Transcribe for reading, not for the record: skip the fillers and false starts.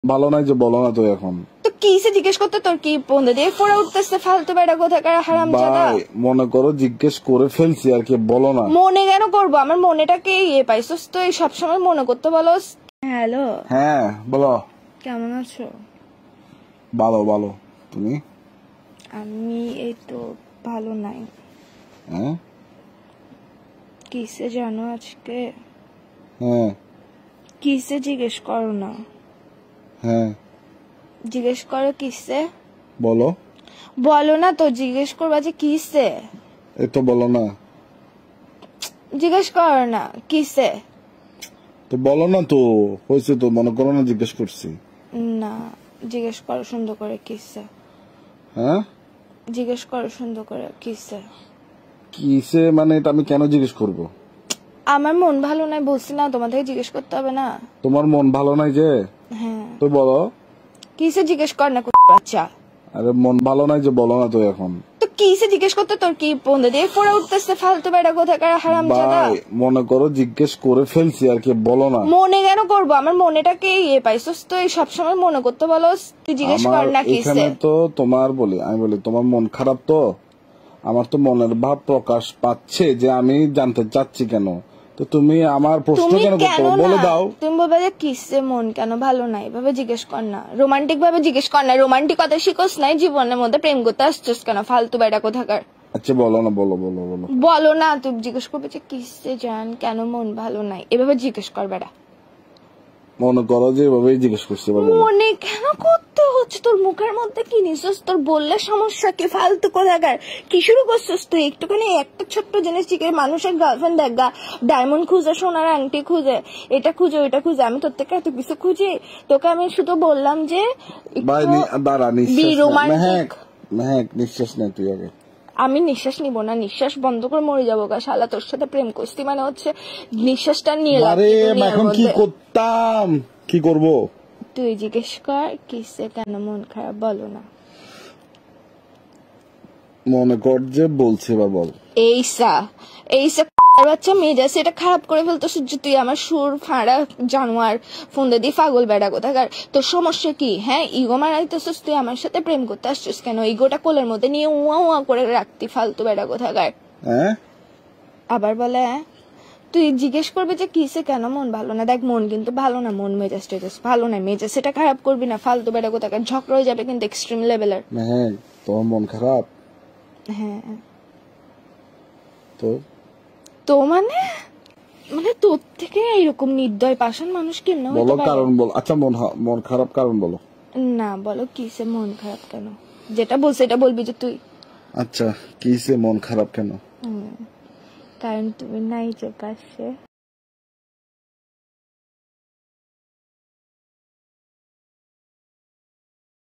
ভালো নাই যে বলো না তো এখন। তো কিসে জিজ্ঞেস করতে তোর কি বন্ধু দিয়ে ফোড়া উঠতেছে ফালতু বেটা কোথাকার হারামজাদা। ভাই মনে করো জিজ্ঞেস করে ফেলছি আর কি, বলো না। মনে কেন করবো, আমার মনেটাকে পাইছস তো, এই সবসময় মনে করতে বলস। হ্যালো, হ্যাঁ বলো। কেমন আছো? ভালো ভালো, তুমি? আমি এই তো ভালো নাই। হ্যাঁ কিসে জানো আজকে? হ্যাঁ কিসে জিজ্ঞেস করো না, হ্যাঁ জিজ্ঞেস করো কিসে। বলো। বলো না তো, জিজ্ঞেস করবা যে কিসে। এই তো বলো না জিজ্ঞেস করো না কিসে। তো, বলো না তো, হয়েছে তো, মনে করো না জিজ্ঞেস করছি। না, জিজ্ঞেস করো সুন্দর করে কিসে। হ্যাঁ জিজ্ঞেস করো সুন্দর করে কিসে। কিসে মানে এটা আমি কেন জিজ্ঞেস করব? আমার মন ভালো নাই বলছি না, তোমাদের জিজ্ঞেস করতে হবে না। তোমার মন ভালো নাই যে? হ্যাঁ, তো বলো। কিসে জিজ্ঞেস কর না বাচ্চা। আরে মন ভালো নাই যে বলো না তো এখন। তো কিসে জিজ্ঞেস করতে তোর কি বন্ধু দিয়ে ফোড়া উঠতেছে ফালতু বেটা কোথাকার হারামজাদা। ভাই মনে করো জিজ্ঞেস করে ফেলছি আর কি, বলো না। মনে কেন করবো, আমার মনেটাকে পাইছস তো, এই সবসময় মনে করতে বলস। তুই জিজ্ঞেস কর না কিসে। এখানে তো তোমার আমি বলি তোমার মন খারাপ তো, আমার তো মনের ভাব প্রকাশ পাচ্ছে যে আমি জানতে চাচ্ছি কেন। তো তুমি আমার প্রশ্ন কেন করতে বলে দাও। তুমি বলবে যে কিসে মন কেন ভালো নাই, এভাবে জিজ্ঞেস কর না, রোমান্টিক ভাবে জিজ্ঞেস কর না। রোমান্টিকতা শিখোস নাই, জীবনের মধ্যে প্রেম করতে আসছিস কেন ফালতু বেটা কোথাকার। আচ্ছা বলো না, বলো বলো বলো। বলো না, তুই জিজ্ঞেস করবে যে কিসে জান কেন মন ভালো নাই, এভাবে জিজ্ঞেস কর বেটা। মনে করো যে এভাবেই জিজ্ঞেস করছি। মনে কেন করতে হচ্ছে, তোর মুখের মধ্যে কি নিছিস? তোর বললে সমস্যা কি? ফালতু কোথাকার কি শুরু করছিস তুই? একটুখানি একটা ছোট্ট জিনিস ঠিক মানুষের গার্লফ্রেন্ড দেখা, ডায়মন্ড খুঁজে, সোনার আংটি খুঁজে, এটা খুঁজে ওইটা খুঁজে, আমি তোর থেকে এত কিছু খুঁজি? তোকে আমি শুধু বললাম যে দাঁড়া, নিঃশ্বাস নেই তুই আগে। আমি নিঃশ্বাস নিব না, নিঃশ্বাস বন্ধ করে মরে যাবো গা শালা। তোর সাথে প্রেম করছি মানে হচ্ছে নিঃশ্বাসটা নিয়ে এখন কি করতাম, কি করব? তুই জিজ্ঞেস কর কিসে কেন মন খারাপ, বলো না। মনে কর যে বলছে, এবার বল। এইসা বাচ্চা মেজাজ এটা খারাপ করে ফেলতো সূর্য। তুই আমার সুর ফাঁড়া জানোয়ার, ফোন দিয়ে পাগল বেড়া কোথাকার। তোর সমস্যা কি? হ্যাঁ, ইগো মারাইতেছিস তুই, আমার সাথে প্রেম করতে আসছিস কেন? ইগোটা কোলের মধ্যে নিয়ে উয়া উয়া করে রাখতি ফালতু বেড়া কোথাকার। আবার বলে তুই জিজ্ঞেস করবি যে কিসে কেন মন ভালো না। দেখ মন কিন্তু ভালো না, মন মেজাজ টেজাজ ভালো না, মেজাজ সেটা খারাপ করবি না ফালতু বেড়া কোথাকার। ঝগড়া হয়ে যাবে কিন্তু এক্সট্রিম লেভেলের। হ্যাঁ তোমার মন খারাপ? হ্যাঁ তো তো মানে মানে তোর থেকে এরকম নির্দয় পাষাণ মানুষ কেন বলো, কারণ বল। আচ্ছা মন খারাপ কারণ বলো না। বলো কিসে মন খারাপ কেন, যেটা বলছে এটা বলবি যে তুই। আচ্ছা কিসে মন খারাপ কেন? কারণ তুমি নাই যে পাশে।